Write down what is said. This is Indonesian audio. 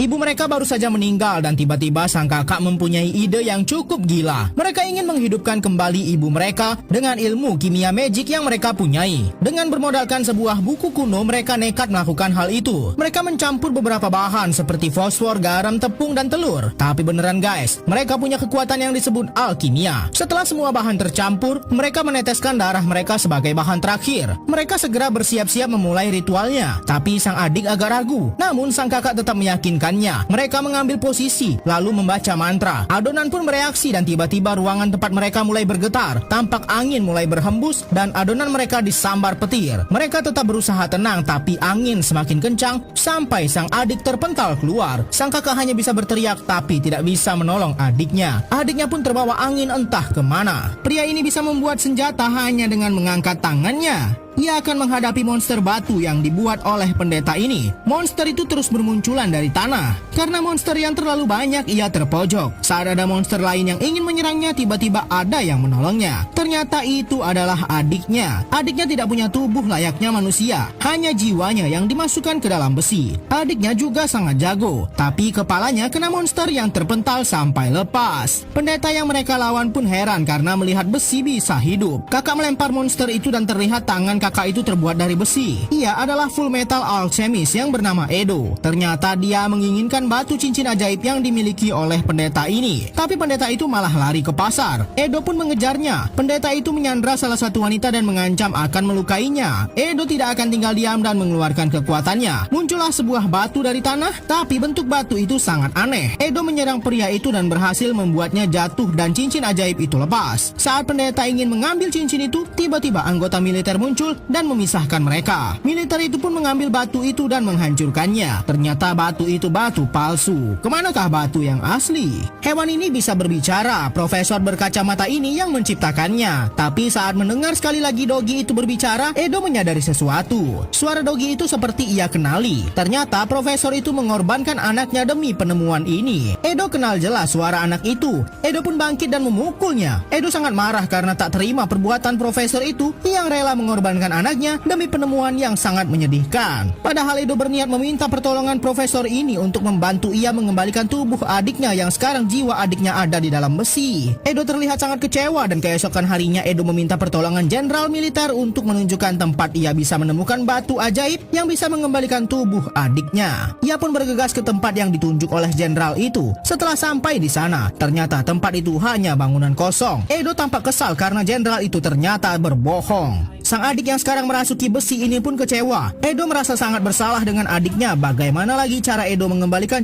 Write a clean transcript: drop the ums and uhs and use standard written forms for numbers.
Ibu mereka baru saja meninggal dan tiba-tiba sang kakak mempunyai ide yang cukup gila. Mereka ingin menghidupkan kembali ibu mereka dengan ilmu kimia magic yang mereka punyai. Dengan bermodalkan sebuah buku kuno, mereka nekat melakukan hal itu. Mereka mencampur beberapa bahan seperti fosfor, garam, tepung, dan telur. Tapi beneran guys, mereka punya kekuatan yang disebut alkimia. Setelah semua bahan tercampur, mereka meneteskan darah mereka sebagai bahan terakhir. Mereka segera bersiap-siap memulai ritualnya. Tapi sang adik agak ragu. Namun sang kakak tetap meyakinkannya. Mereka mengambil posisi, lalu membaca mantra. Adonan pun bereaksi dan tiba-tiba ruangan tempat mereka mulai bergetar. Tampak angin mulai berhembus dan adonan mereka disambar petir. Mereka tetap berusaha tenang, tapi angin semakin kencang sampai sang adik terpental keluar. Sang kakak hanya bisa berteriak tapi tidak bisa menolong adiknya. Adiknya pun terbawa angin entah kemana. Pria ini bisa membuat senjata hanya dengan mengangkat tangannya. Ia akan menghadapi monster batu yang dibuat oleh pendeta ini. Monster itu terus bermunculan dari tanah. Karena monster yang terlalu banyak, ia terpojok. Saat ada monster lain yang ingin menyerangnya, tiba-tiba ada yang menolongnya. Ternyata itu adalah adiknya. Adiknya tidak punya tubuh layaknya manusia, hanya jiwanya yang dimasukkan ke dalam besi. Adiknya juga sangat jago, tapi kepalanya kena monster yang terpental sampai lepas. Pendeta yang mereka lawan pun heran karena melihat besi bisa hidup. Kakak melempar monster itu dan terlihat tangan kakak itu terbuat dari besi. Ia adalah full metal alchemist yang bernama Edo. Ternyata dia menginginkan batu cincin ajaib yang dimiliki oleh pendeta ini. Tapi pendeta itu malah lari ke pasar. Edo pun mengejarnya. Pendeta itu menyandra salah satu wanita dan mengancam akan melukainya. Edo tidak akan tinggal diam dan mengeluarkan kekuatannya. Muncullah sebuah batu dari tanah, tapi bentuk batu itu sangat aneh. Edo menyerang pria itu dan berhasil membuatnya jatuh dan cincin ajaib itu lepas. Saat pendeta ingin mengambil cincin itu, tiba-tiba anggota militer muncul dan memisahkan mereka. Militer itu pun mengambil batu itu dan menghancurkannya. Ternyata batu itu batu palsu. Kemanakah batu yang asli? Hewan ini bisa berbicara. Profesor berkacamata ini yang menciptakannya. Tapi saat mendengar sekali lagi Dogi itu berbicara, Edo menyadari sesuatu. Suara Dogi itu seperti ia kenali. Ternyata profesor itu mengorbankan anaknya demi penemuan ini. Edo kenal jelas suara anak itu. Edo pun bangkit dan memukulnya. Edo sangat marah karena tak terima perbuatan profesor itu yang rela mengorbankan anaknya demi penemuan yang sangat menyedihkan. Padahal Edo berniat meminta pertolongan profesor ini untuk membantu ia mengembalikan tubuh adiknya yang sekarang jiwa adiknya ada di dalam besi. Edo terlihat sangat kecewa dan keesokan harinya Edo meminta pertolongan jenderal militer untuk menunjukkan tempat ia bisa menemukan batu ajaib yang bisa mengembalikan tubuh adiknya. Ia pun bergegas ke tempat yang ditunjuk oleh jenderal itu. Setelah sampai di sana, ternyata tempat itu hanya bangunan kosong. Edo tampak kesal karena jenderal itu ternyata berbohong. Sang adik yang sekarang merasuki besi ini pun kecewa. Edo merasa sangat bersalah dengan adiknya. Bagaimana lagi cara Edo mengembalikan